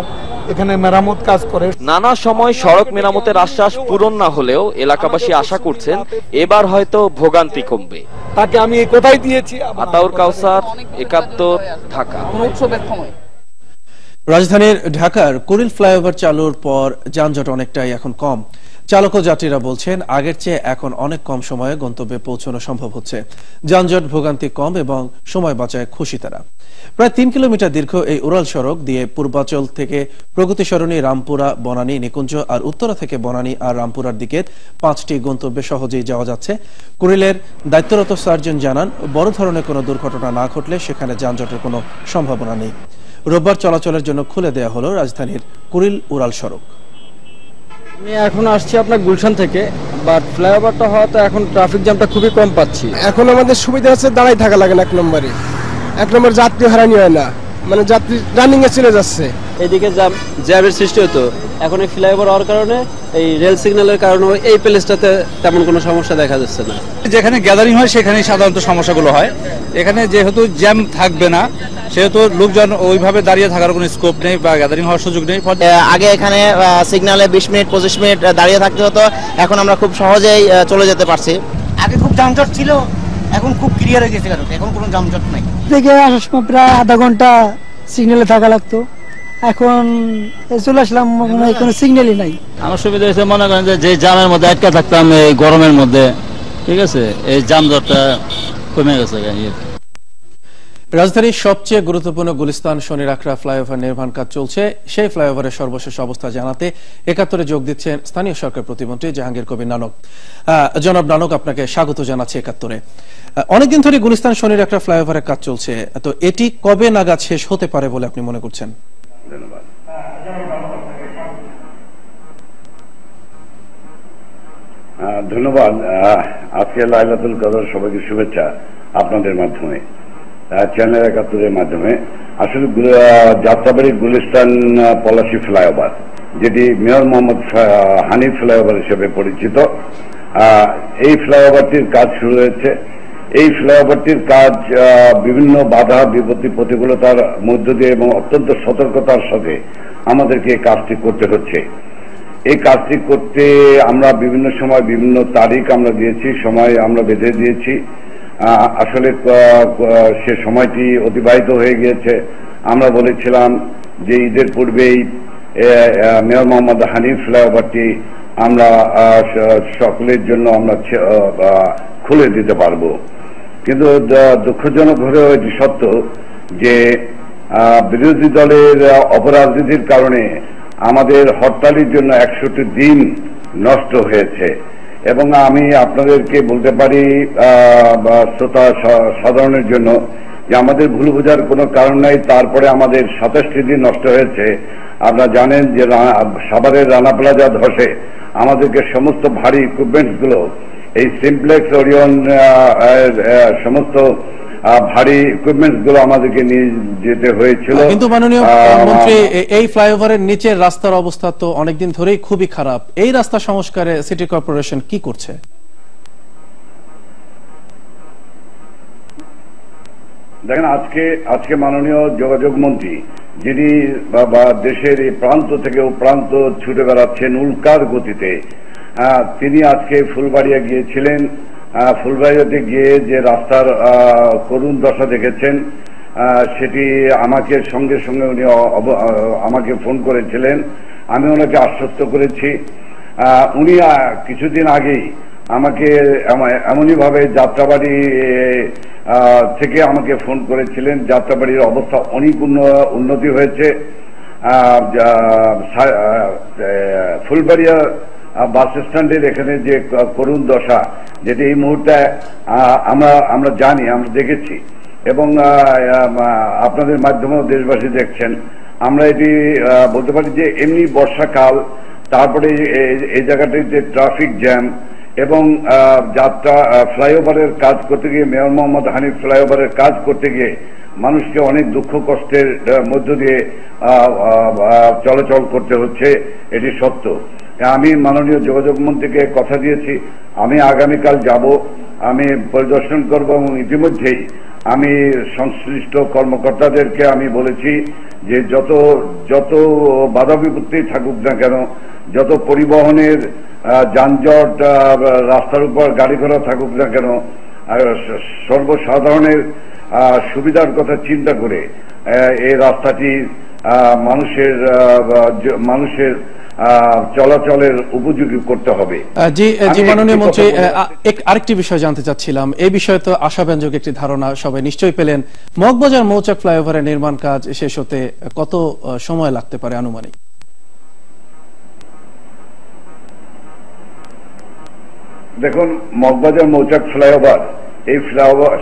এখানে মেরামত কাজ করে। নানা সময় সড়ক মেরামতের আশ্বাস পূরণ না হলেও এলাকাবাসী আশা করছেন এবার হয়তো ভোগান্তি কমবে। তাকে আমি এই কথাই দিয়েছি। আতাউর কাউসার, ৭১, ঢাকা। রাজধানীর ঢাকার কুড়িল ফ্লাইওভার চালুর পর যানজট অনেকটাই এখন কম। চালক ও যাত্রীরা বলছেন আগের চেয়ে এখন অনেক কম সময়ে গন্তব্যে পৌঁছানো সম্ভব হচ্ছে। যানজট ভোগান্তি কম এবং সময় বাঁচায় খুশি তারা। প্রায় ৩ কিলোমিটার দীর্ঘ এই উড়াল সড়ক দিয়ে পূর্বাচল থেকে প্রগতি সরণি, রামপুরা, বনানী, নিকুঞ্জ আর উত্তরা থেকে বনানী আর রামপুরার দিকে 5টি গন্তব্যে সহজেই যাওয়া যাচ্ছে। কুড়িলের দায়িত্বরত সার্জন জানান, বড় ধরনের কোনো দুর্ঘটনা না ঘটলে সেখানে যানজটের কোনো সম্ভাবনা নেই। রোববার চলাচলের জন্য খুলে দেওয়া হলো রাজধানীর কুড়িল উড়াল সড়ক। আমি এখন আসছি আপনার গুলশান থেকে, বাট ফ্লাইওভারটা হওয়াতে এখন ট্রাফিক জ্যামটা খুবই কম পাচ্ছি। এখন আমাদের সুবিধা আছে, দাঁড়াই থাকা লাগে না। এক নম্বর যাত্রী হারানি হয় না, মানে যাত্রী রানিং এ চলে যাচ্ছে। এদিকে জ্যামের সৃষ্টি হতো, এখন এই ফ্লাইওভার হওয়ার কারণে এই রেল সিগন্যালের কারণে এই প্লেসটাতে তেমন কোনো সমস্যা দেখা যাচ্ছে না। যেখানে গ্যাদারিং হয় সেখানেই সাধারণত সমস্যাগুলো হয়। এখানে যেহেতু জ্যাম থাকবে না সেহেতু লোকজন ওইভাবে দাঁড়িয়ে থাকার কোনো স্কোপ নেই বা গ্যাদারিং হওয়ার সুযোগ নেই। আগে এখানে সিগন্যালে 20 মিনিট 25 মিনিট দাঁড়িয়ে থাকতে হতো, এখন আমরা খুব সহজেই চলে যেতে পারছি। আগে খুব যানজট ছিল, এখন খুব ক্লিয়ার হয়ে গেছে, এখন কোনো যানজট নাই। থেকে আসার সময় প্রায় আধা ঘন্টা সিগন্যালে থাকা লাগতো, এখন চলে আসলাম কোনো সিগন্যালই নাই। আমার সুবিধা হয়েছে, মনে করেন যে জ্যামের মধ্যে আটকা থাকতাম এই গরমের মধ্যে, ঠিক আছে, এই যানজটটা কমে গেছে। রাজধানীর সবচেয়ে গুরুত্বপূর্ণ গুলিস্তান শনি রাখড়া ফ্লাইওভার নির্মাণ কাজ চলছে। সেই ফ্লাইওভারের সর্বশেষ অবস্থা জানাতে ৭১-এ যোগ দিচ্ছেন স্থানীয় সরকার প্রতিমন্ত্রী জাহাঙ্গীর কবির নানক। জনাব নানক, আপনাকে স্বাগত জানাচ্ছি ৭১-এ। অনেকদিন ধরে গুলিস্তান শনি রাখড়া ফ্লাইওভারের কাজ চলছে, তো এটি কবে নাগাদ শেষ হতে পারে বলে আপনি মনে করছেন? ধন্যবাদ। আজকে লাইলাতুল কদর, সবাইকে শুভেচ্ছা আপনাদের মাধ্যমে, চ্যানেল ৭১-এর মাধ্যমে। আসলে যাত্রাবাড়ি গুলিস্তান পলাশী ফ্লাইওভার, যেটি মেয়র মোহাম্মদ হানিফ ফ্লাইওভার হিসেবে পরিচিত, এই ফ্লাইওভারটির কাজ শুরু হয়েছে। এই ফ্লাইওভারটির কাজ বিভিন্ন বাধা বিপত্তি প্রতিকূলতার মধ্য দিয়ে এবং অত্যন্ত সতর্কতার সাথে আমাদেরকে এই কাজটি করতে হচ্ছে। এই কাজটি করতে আমরা বিভিন্ন সময় বিভিন্ন তারিখ আমরা দিয়েছি, সময় আমরা বেঁধে দিয়েছি। আসলে সে সময়টি অতিবাহিত হয়ে গিয়েছে। আমরা বলেছিলাম যে ঈদের পূর্বেই মেয়র মোহাম্মদ হানিফ ফ্লাইওভারটি আমরা সকলের জন্য আমরা খুলে দিতে পারবো, কিন্তু দুঃখজনক হলেও এটি সত্য যে বিরোধী দলের অপরাজনীতির কারণে আমাদের হরতালের জন্য ৬১ দিন নষ্ট হয়েছে। এবং আমি আপনাদেরকে বলতে পারি, শ্রোতা সাধারণের জন্য, যে আমাদের ভুল বোঝার কোনো কারণ নাই। তারপরে আমাদের ২৭টি দিন নষ্ট হয়েছে। আপনারা জানেন যে সাভারের রানা প্লাজা ধসে আমাদেরকে সমস্ত ভারী ইকুইপমেন্টসগুলো, এই সিমপ্লেক্স, ওরিয়ন, সমস্ত ভারী ইকুইপমেন্টস গুলো আমাদেরকে নিয়ে যেতে হয়েছিল। কিন্তু মাননীয় মন্ত্রী, এই ফ্লাইওভারের নিচের রাস্তার অবস্থা তো অনেকদিন ধরেই খুবই খারাপ। এই রাস্তা সংস্কারে সিটি কর্পোরেশন কি করছে? দেখেন, আজকে মাননীয় যোগাযোগ মন্ত্রী, যিনি দেশের এই প্রান্ত থেকে ও প্রান্ত ছুটে বেড়াচ্ছেন উল্কার গতিতে, তিনি আজকে ফুলবাড়িয়া গিয়েছিলেন। ফুলবাড়িয়াতে গিয়ে যে রাস্তার করুণ দশা দেখেছেন, সেটি আমাকে সঙ্গে সঙ্গে উনি আমাকে ফোন করেছিলেন। আমি ওনাকে আশ্বস্ত করেছি। উনি কিছুদিন আগেই আমাকে এমনইভাবে যাত্রাবাড়ি থেকে আমাকে ফোন করেছিলেন। যাত্রাবাড়ির অবস্থা অনেক উন্নতি হয়েছে। ফুলবাড়িয়া বাস স্ট্যান্ডের এখানে যে করুণ দশা, যেটি এই মুহূর্তে আমরা জানি, আমরা দেখেছি এবং আপনাদের মাধ্যমেও দেশবাসী দেখছেন। আমরা এটি বলতে পারি যে এমনি বর্ষাকাল, তারপরে এই জায়গাটির যে ট্রাফিক জ্যাম এবং যাত্রা ফ্লাইওভারের কাজ করতে গিয়ে, মেয়র মোহাম্মদ হানিফ ফ্লাইওভারের কাজ করতে গিয়ে মানুষকে অনেক দুঃখ কষ্টের মধ্য দিয়ে চলাচল করতে হচ্ছে, এটি সত্য। আমি মাননীয় যোগাযোগ মন্ত্রীকে কথা দিয়েছি, আমি আগামীকাল যাব, আমি পরিদর্শন করব এবং ইতিমধ্যেই আমি সংশ্লিষ্ট কর্মকর্তাদেরকে আমি বলেছি যে যত বাধা বিপত্তি থাকুক না কেন, যত পরিবহনের যানজট রাস্তার উপর গাড়ি ঘোড়া থাকুক না কেন, সর্বসাধারণের সুবিধার কথা চিন্তা করে এই রাস্তাটি মানুষের চলাচলের উপযোগী করতে হবে। জি মাননীয় মন্ত্রী, আরেকটি বিষয় জানতে চাচ্ছিলাম। এই বিষয়ে তো আশাব্যঞ্জক একটি ধারণা সবাই নিশ্চয়ই পেলেন। মগবাজার মৌচাক ফ্লাইওভারের নির্মাণ কাজ শেষ হতে কত সময় লাগতে পারে আনুমানিক? দেখুন, মগবাজার মৌচাক ফ্লাইওভার, এই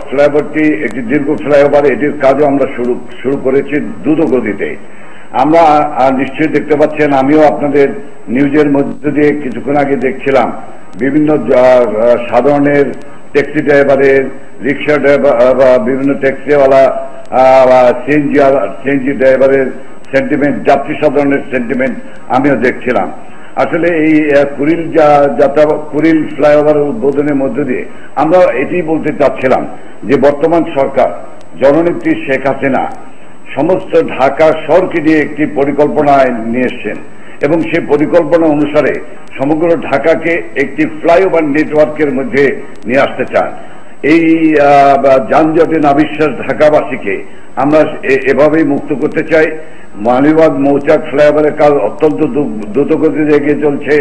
ফ্লাইওভারটি একটি দীর্ঘ ফ্লাইওভার। এটির কাজও আমরা শুরু করেছি দ্রুত গতিতে। আমরা নিশ্চয়ই দেখতে পাচ্ছেন, আমিও আপনাদের নিউজের মধ্যে দিয়ে কিছুক্ষণ আগে দেখছিলাম, বিভিন্ন সাধারণের ট্যাক্সি ড্রাইভারের, রিক্সা ড্রাইভার, বিভিন্ন ট্যাক্সিওয়ালা, সিএনজি ড্রাইভারের সেন্টিমেন্ট, যাত্রী সাধারণের সেন্টিমেন্ট আমিও দেখছিলাম। আসলে এই কুড়িল ফ্লাইওভার উদ্বোধনের মধ্য দিয়ে আমরা এটি বলতে চাচ্ছিলাম যে বর্তমান সরকার, জননেত্রী শেখ হাসিনা সমস্ত ঢাকা শহরকে নিয়ে একটি পরিকল্পনা নিয়ে এসছেন এবং সেই পরিকল্পনা অনুসারে সমগ্র ঢাকাকে একটি ফ্লাইওভার নেটওয়ার্কের মধ্যে নিয়ে আসতে চান। এই যানজটে নাবিশ্বাস ঢাকাবাসীকে আমরা এভাবেই মুক্ত করতে চাই। মালিবাগ মৌচাক ফ্লাইওভারের কাজ অত্যন্ত দ্রুতগতিতে এগিয়ে চলছে।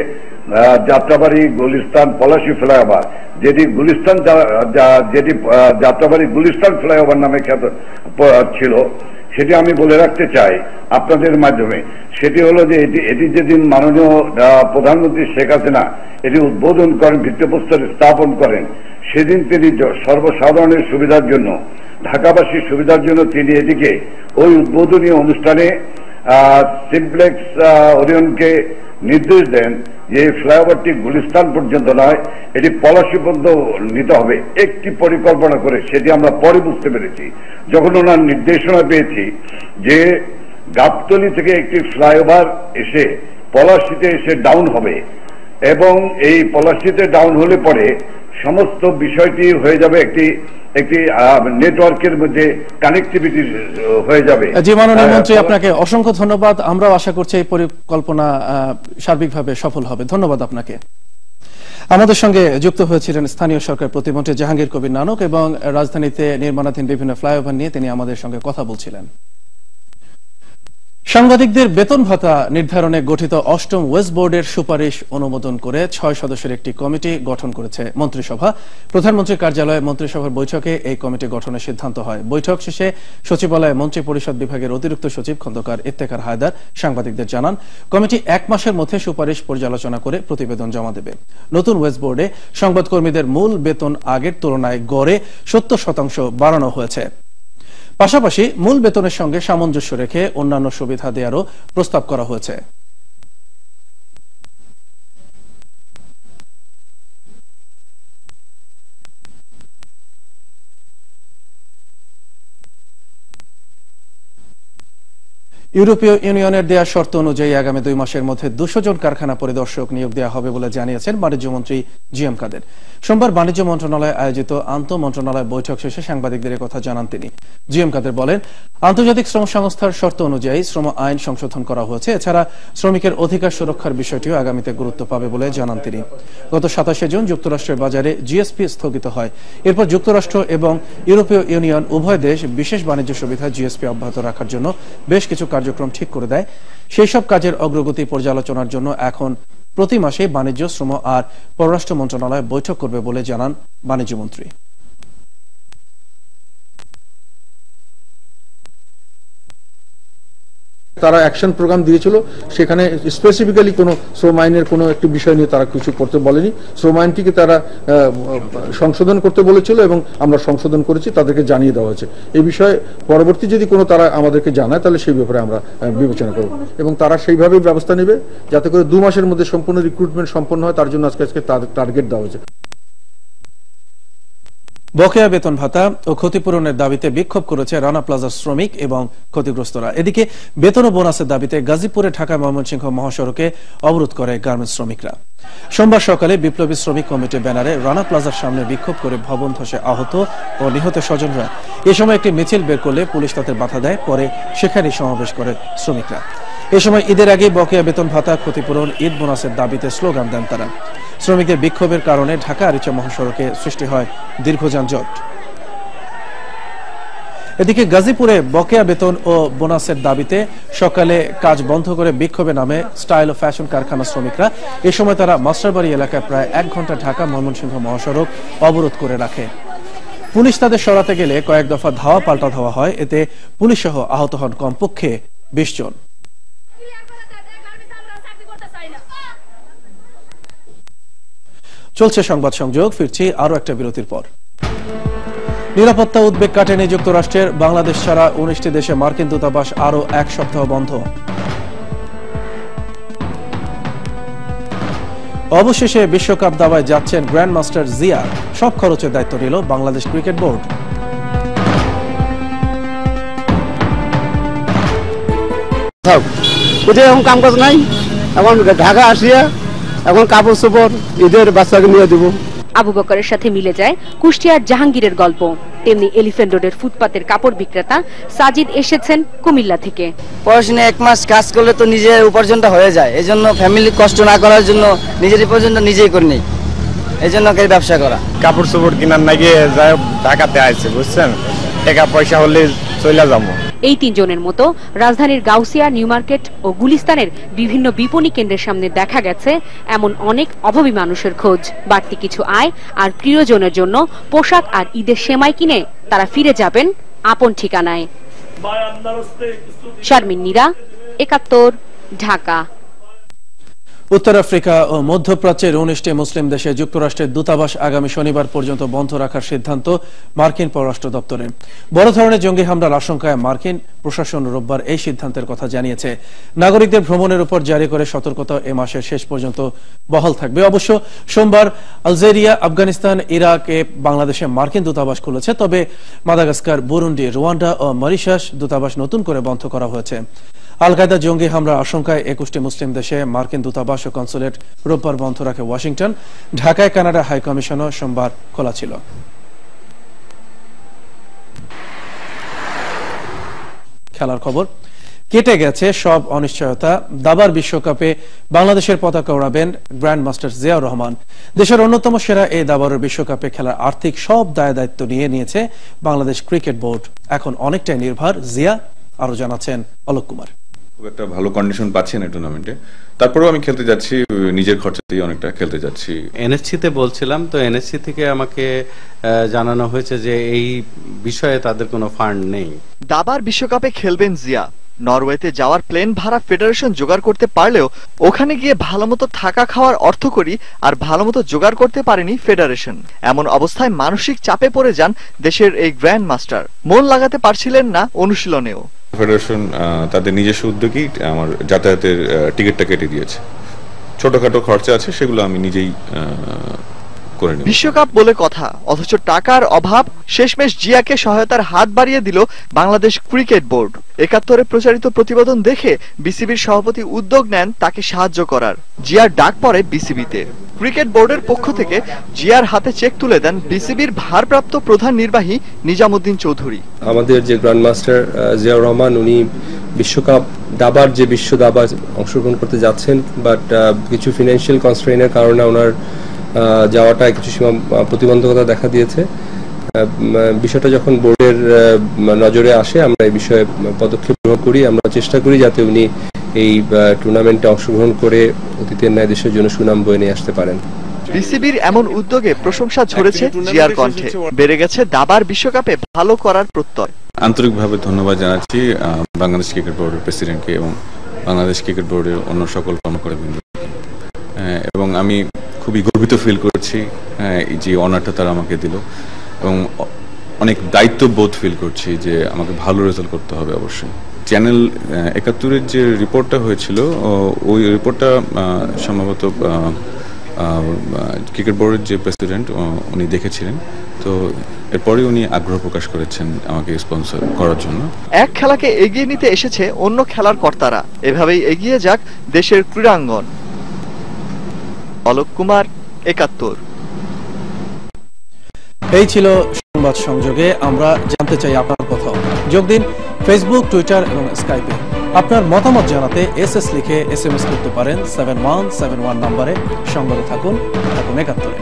যাত্রাবাড়ি গুলিস্তান পলাশী ফ্লাইওভার, যেটি যাত্রাবাড়ি গুলিস্তান ফ্লাইওভার নামে খ্যাত ছিল, সেটি আমি বলে রাখতে চাই আপনাদের মাধ্যমে। সেটি হলো যে এটি যেদিন মাননীয় প্রধানমন্ত্রী শেখ হাসিনা এটি উদ্বোধন করেন, ভিত্তিপ্রস্তর স্থাপন করেন, সেদিন তিনি সর্বসাধারণের সুবিধার জন্য, ঢাকাবাসীর সুবিধার জন্য তিনি এটিকে ওই উদ্বোধনী অনুষ্ঠানে সিমপ্লেক্স ওরিয়নকে নির্দেশ দেন যে এই ফ্লাইওভারটি গুলিস্তান পর্যন্ত নয়, এটি পলাশী পর্যন্ত নিতে হবে একটি পরিকল্পনা করে। সেটি আমরা পরে বুঝতে পেরেছি যখন ওনার নির্দেশনা পেয়েছি যে গাবতলী থেকে একটি ফ্লাইওভার এসে পলাশীতে এসে ডাউন হবে এবং এই পলাশীতে ডাউন হলে পরে সমস্ত বিষয়টি হয়ে যাবে একটি নেটওয়ার্কের মধ্যে কানেক্টিভিটি হয়ে যাবে। জি মাননীয় মন্ত্রী, আপনাকে অসংখ্য ধন্যবাদ। আমরাও আশা করছি এই পরিকল্পনা সার্বিকভাবে সফল হবে। ধন্যবাদ আপনাকে। আমাদের সঙ্গে যুক্ত হয়েছিলেন স্থানীয় সরকার প্রতিমন্ত্রী জাহাঙ্গীর কবির নানক এবং রাজধানীতে নির্মাণাধীন বিভিন্ন ফ্লাইওভার নিয়ে তিনি আমাদের সঙ্গে কথা বলছিলেন। সাংবাদিকদের বেতন ভাতা নির্ধারণে গঠিত অষ্টম ওয়েস্ট বোর্ডের সুপারিশ অনুমোদন করে 6 সদস্যের একটি কমিটি গঠন করেছে মন্ত্রিসভা। প্রধানমন্ত্রীর কার্যালয়ে মন্ত্রিসভার বৈঠকে এই কমিটি গঠনের সিদ্ধান্ত হয়। বৈঠক শেষে সচিবালয়ে মন্ত্রী পরিষদ বিভাগের অতিরিক্ত সচিব খন্দকার ইফতেখার হায়দার সাংবাদিকদের জানান, কমিটি 1 মাসের মধ্যে সুপারিশ পর্যালোচনা করে প্রতিবেদন জমা দেবে। নতুন ওয়েস্ট বোর্ডে সংবাদকর্মীদের মূল বেতন আগের তুলনায় গড়ে 70% বাড়ানো হয়েছে। পাশাপাশি মূল বেতনের সঙ্গে সামঞ্জস্য রেখে অন্যান্য সুবিধা দেওয়ারও প্রস্তাব করা হয়েছে। ইউরোপীয় ইউনিয়নের দেয়া শর্ত অনুযায়ী আগামী 2 মাসের মধ্যে 200 জন কারখানা পরিদর্শক নিয়োগ দেওয়া হবে বলে জানিয়েছেন বাণিজ্য মন্ত্রী জিএম কাদের। সোমবার বাণিজ্য মন্ত্রণালয়ে আয়োজিত আন্তঃ মন্ত্রণালয় বৈঠক শেষে সাংবাদিকদের কথা জানান তিনি। জিএম কাদের বলেন, আন্তর্জাতিক শ্রম সংস্থার শর্ত অনুযায়ী শ্রম আইন সংশোধন করা হয়েছে। এছাড়া শ্রমিকের অধিকার সুরক্ষার বিষয়টিও আগামীতে গুরুত্ব পাবে বলে জানান তিনি। গত 27 জুন যুক্তরাষ্ট্রের বাজারে জিএসপি স্থগিত হয়। এরপর যুক্তরাষ্ট্র এবং ইউরোপীয় ইউনিয়ন উভয় দেশ বিশেষ বাণিজ্য সুবিধা জিএসপি অব্যাহত রাখার জন্য বেশ কিছু কার্যক্রম ঠিক করে দেয়। সেই সব কাজের অগ্রগতি পর্যালোচনার জন্য এখন প্রতি মাসে বাণিজ্য, শ্রম আর পররাষ্ট্র মন্ত্রণালয় বৈঠক করবে বলে জানান বাণিজ্যমন্ত্রী। তারা অ্যাকশন প্রোগ্রাম দিয়েছিল, সেখানে স্পেসিফিক্যালি কোনো শ্রম আইনের কোনো একটি বিষয় নিয়ে তারা কিছু করতে বলেনি। শ্রম আইনটিকে তারা সংশোধন করতে বলেছিল এবং আমরা সংশোধন করেছি, তাদেরকে জানিয়ে দেওয়া হয়েছে। এই বিষয়ে পরবর্তী যদি কোনো তারা আমাদেরকে জানায় তাহলে সেই ব্যাপারে আমরা বিবেচনা করব এবং তারা সেইভাবেই ব্যবস্থা নেবে যাতে করে 2 মাসের মধ্যে সম্পূর্ণ রিক্রুটমেন্ট সম্পন্ন হয়। তার জন্য আজকে টার্গেট দেওয়া হয়েছে। বকেয়া বেতন ভাতা ও ক্ষতিপূরণের দাবিতে বিক্ষোভ করেছে রানা প্লাজার শ্রমিক এবং ক্ষতিগ্রস্তরা। এদিকে বেতন ও বোনাসের দাবিতে গাজীপুরে ঢাকা ময়মনসিংহ মহাসড়কে অবরোধ করে গার্মেন্টস শ্রমিকরা। সোমবার সকালে বিপ্লবী শ্রমিক কমিটির ব্যানারে রানা প্লাজার সামনে বিক্ষোভ করে ভবন ধসে আহত ও নিহত স্বজনরা। এ সময় একটি মিছিল বের করলে পুলিশ তাদের বাধা দেয়। পরে সেখানেই সমাবেশ করে শ্রমিকরা। এ সময় ঈদের আগে বকেয়া বেতন ভাতা, ক্ষতিপূরণ, ঈদ বোনাসের দাবিতে স্লোগান দেন তারা। শ্রমিকদের বিক্ষোভের কারণে ঢাকা আরিচা মহাসড়কে সৃষ্টি হয় দীর্ঘ যানজট। এদিকে গাজীপুরে বকেয়া বেতন ও বোনাসের দাবিতে সকালে কাজ বন্ধ করে বিক্ষোভে নামে স্টাইল ও ফ্যাশন কারখানা শ্রমিকরা। এ সময় তারা মাস্টারবাড়ি এলাকায় প্রায় 1 ঘন্টা ঢাকা ময়মনসিংহ মহাসড়ক অবরোধ করে রাখে। পুলিশ তাদের সরাতে গেলে কয়েক দফা ধাওয়া পাল্টা ধাওয়া হয়। এতে পুলিশ সহ আহত হন কমপক্ষে 20 জন। চলছে সংবাদ সংযোগ, ফিরছি আরো একটা বিরতির পর। নিরাপত্তা উদ্বেগ কাটেনি যুক্তরাষ্ট্রের। বাংলাদেশ ছাড়া 19টি দেশে মার্কিন দূতাবাস আরো 1 সপ্তাহ বন্ধ। অবশেষে বিশ্বকাপ দাবায় যাচ্ছেন গ্র্যান্ড মাস্টার জিয়া। সব খরচের দায়িত্ব নিল বাংলাদেশ ক্রিকেট বোর্ড। এখন কাম কাজ নাই, এখন ঢাকা আসিয়া এখন কাপড় চোপড় ঈদের বাচ্চাকে নিয়ে দেবো। আবু বকরের সাথে মিলে যায় কুষ্টিয়ার জাহাঙ্গীরের গল্প। তেমনি এলিফ্যান্ট রোডের ফুটপাতের কাপড় বিক্রেতা সাজিদ এসেছেন কুমিল্লা থেকে। পড়াশোনা 1 মাস কাজ করলে তো নিজের উপার্জনটা হয়ে যায়, এই জন্য ফ্যামিলি কষ্ট না করার জন্য নিজের উপার্জনটা নিজেই করে নেই, এই জন্য ব্যবসা করা। কাপড় চোপড় কিনার নাকি যাই ঢাকাতে আসছে, বুঝছেন, টাকা পয়সা হলে চলে যাবো। এই 3 জনের মতো রাজধানীর গাউসিয়া, নিউ মার্কেট ও গুলিস্তানের বিভিন্ন বিপণী কেন্দ্রের সামনে দেখা গেছে এমন অনেক অভাবী মানুষের খোঁজ। বাড়তি কিছু আয় আর প্রিয়জনের জন্য পোশাক আর ঈদের সেমাই কিনে তারা ফিরে যাবেন আপন ঠিকানায়। শারমিন নীরা, 71, ঢাকা। উত্তর আফ্রিকা ও মধ্যপ্রাচ্যের 19টি মুসলিম দেশে যুক্তরাষ্ট্রের দূতাবাস আগামী শনিবার পর্যন্ত বন্ধ রাখার সিদ্ধান্ত মার্কিন পররাষ্ট্র দপ্তরের। বড় ধরনের জঙ্গি হামলার আশঙ্কায় মার্কিন প্রশাসন রোববার এই সিদ্ধান্তের কথা জানিয়েছে। নাগরিকদের ভ্রমণের উপর জারি করে সতর্কতা এ মাসের শেষ পর্যন্ত বহাল থাকবে। অবশ্য সোমবার আলজেরিয়া, আফগানিস্তান, ইরাকে বাংলাদেশে মার্কিন দূতাবাস খুলেছে। তবে মাদাগাস্কার, বুরুন্ডি, রুয়ান্ডা ও মরিশাস দূতাবাস নতুন করে বন্ধ করা হয়েছে। আল কায়দা জঙ্গি হামলার আশঙ্কায় 21টি মুসলিম দেশে মার্কিন দূতাবাস ও কনসুলেট রোববার বন্ধ রাখে ওয়াশিংটন। ঢাকায় কানাডা হাই কমিশনও সোমবার খোলা ছিল। খেলার খবর। কেটে গেছে সব অনিশ্চয়তা। দাবার বিশ্বকাপে বাংলাদেশের পতাকা ওড়াবেন গ্র্যান্ড মাস্টার জিয়াউর রহমান। দেশের অন্যতম সেরা এই দাবারের বিশ্বকাপে খেলার আর্থিক সব দায় দায়িত্ব নিয়ে নিয়েছে বাংলাদেশ ক্রিকেট বোর্ড। এখন অনেকটাই নির্ভর জিয়া। আরো জানাচ্ছেন অলোক কুমার। খুব একটা ভালো কন্ডিশন পাচ্ছি না টুর্নামেন্টে, তারপরেও আমি খেলতে যাচ্ছি, নিজের খরচাতেই অনেকটা খেলতে যাচ্ছি। এনএসসিতে বলছিলাম, তো এনএসসি থেকে আমাকে জানানো হয়েছে যে এই বিষয়ে তাদের কোনো ফান্ড নেই। দাবার বিশ্বকাপে খেলবেন জিয়া। নরওয়েতে যাওয়ার প্লেন ভাড়া ফেডারেশন জোগাড় করতে পারলেও ওখানে গিয়ে ভালোমতো থাকা খাওয়ার অর্থকড়ি আর ভালোমতো জোগাড় করতে পারেনি ফেডারেশন। এমন অবস্থায় মানসিক চাপে পড়ে যান দেশের এই গ্র্যান্ড মাস্টার। মন লাগাতে পারছিলেন না অনুশীলনেও। ফেডারেশন তাদের নিজস্ব উদ্যোগেই আমার যাতায়াতের টিকিটটা কেটে দিয়েছে। ছোটখাটো খরচা আছে, সেগুলো আমি নিজেই করে নেব। বিশ্বকাপ বলে কথা, অথচ টাকার অভাব। শেষমেশ জিয়াকে সহায়তার হাত বাড়িয়ে দিল বাংলাদেশ ক্রিকেট বোর্ড। ৭১-এ প্রচারিত প্রতিবেদন দেখে বিসিবির সভাপতি উদ্যোগ নেন তাকে সাহায্য করার। জিয়ার ডাক পড়ে বিসিবিতে। ক্রিকেট বোর্ডের পক্ষ থেকে জিয়ার হাতে চেক তুলে দেন বিসিবির ভারপ্রাপ্ত প্রধান নির্বাহী নিজামুদ্দিন চৌধুরী। আমাদের যে গ্র্যান্ডমাস্টার জিয়াউর রহমান, উনি বিশ্বকাপ দাবার যে বিশ্ব দাবা অংশগ্রহণ করতে যাচ্ছেন, বাট কিছু ফিনান্সিয়াল কনস্ট্রেইনের কারণে ওনার যাওয়াটায় কিছু প্রতিবন্ধকতা দেখা দিয়েছে। বিষয়টা যখন বোর্ডের নজরে আসে, আমরা এই বিষয়ে পদক্ষেপ গ্রহণ করি। আমরা চেষ্টা করি যাতে উনি এই টুর্নামেন্টে অংশগ্রহণ করে অতীতের ন্যায় দেশের জন্য সুনাম বয়ে নিয়ে আসতে পারেন। বিসিবির এমন উদ্যোগে প্রশংসা ঝরেছে জিয়ার কণ্ঠে। বেড়ে গেছে দাবার বিশ্বকাপে ভালো করার প্রত্যয়। আন্তরিকভাবে ধন্যবাদ জানাচ্ছি বাংলাদেশ ক্রিকেট বোর্ডের প্রেসিডেন্টকে এবং বাংলাদেশ ক্রিকেট বোর্ডের অন্য সকল কর্মকর্তাবৃন্দকে, এবং আমি খুবই গর্বিত ফিল করছি যে অনারটা তারা আমাকে দিল, এবং অনেক দায়িত্ববোধ ফিল করছি যে আমাকে ভালো রেজাল্ট করতে হবে। অবশ্যই চ্যানেল ৭১-এর যে রিপোর্টটা হয়েছিল, ওই রিপোর্টটা সম্ভবত ক্রিকেট বোর্ডের যে প্রেসিডেন্ট উনি দেখেছিলেন, তো এরপরে উনি আগ্রহ প্রকাশ করেছেন আমাকে স্পন্সর করার জন্য। এক খেলাকে এগিয়ে নিতে এসেছে অন্য খেলার কর্তারা। এভাবেই এগিয়ে যাক দেশের ক্রীড়াঙ্গন। অলোক কুমার, ৭১। এই ছিল সংবাদ সংযোগে। আমরা জানতে চাই আপনার কথাও। যোগ দিন ফেসবুক, টুইটার এবং স্কাইপে। আপনার মতামত জানাতে এসএস লিখে SMS করতে পারেন 7171 নম্বরে। সঙ্গে থাকুন ৭১।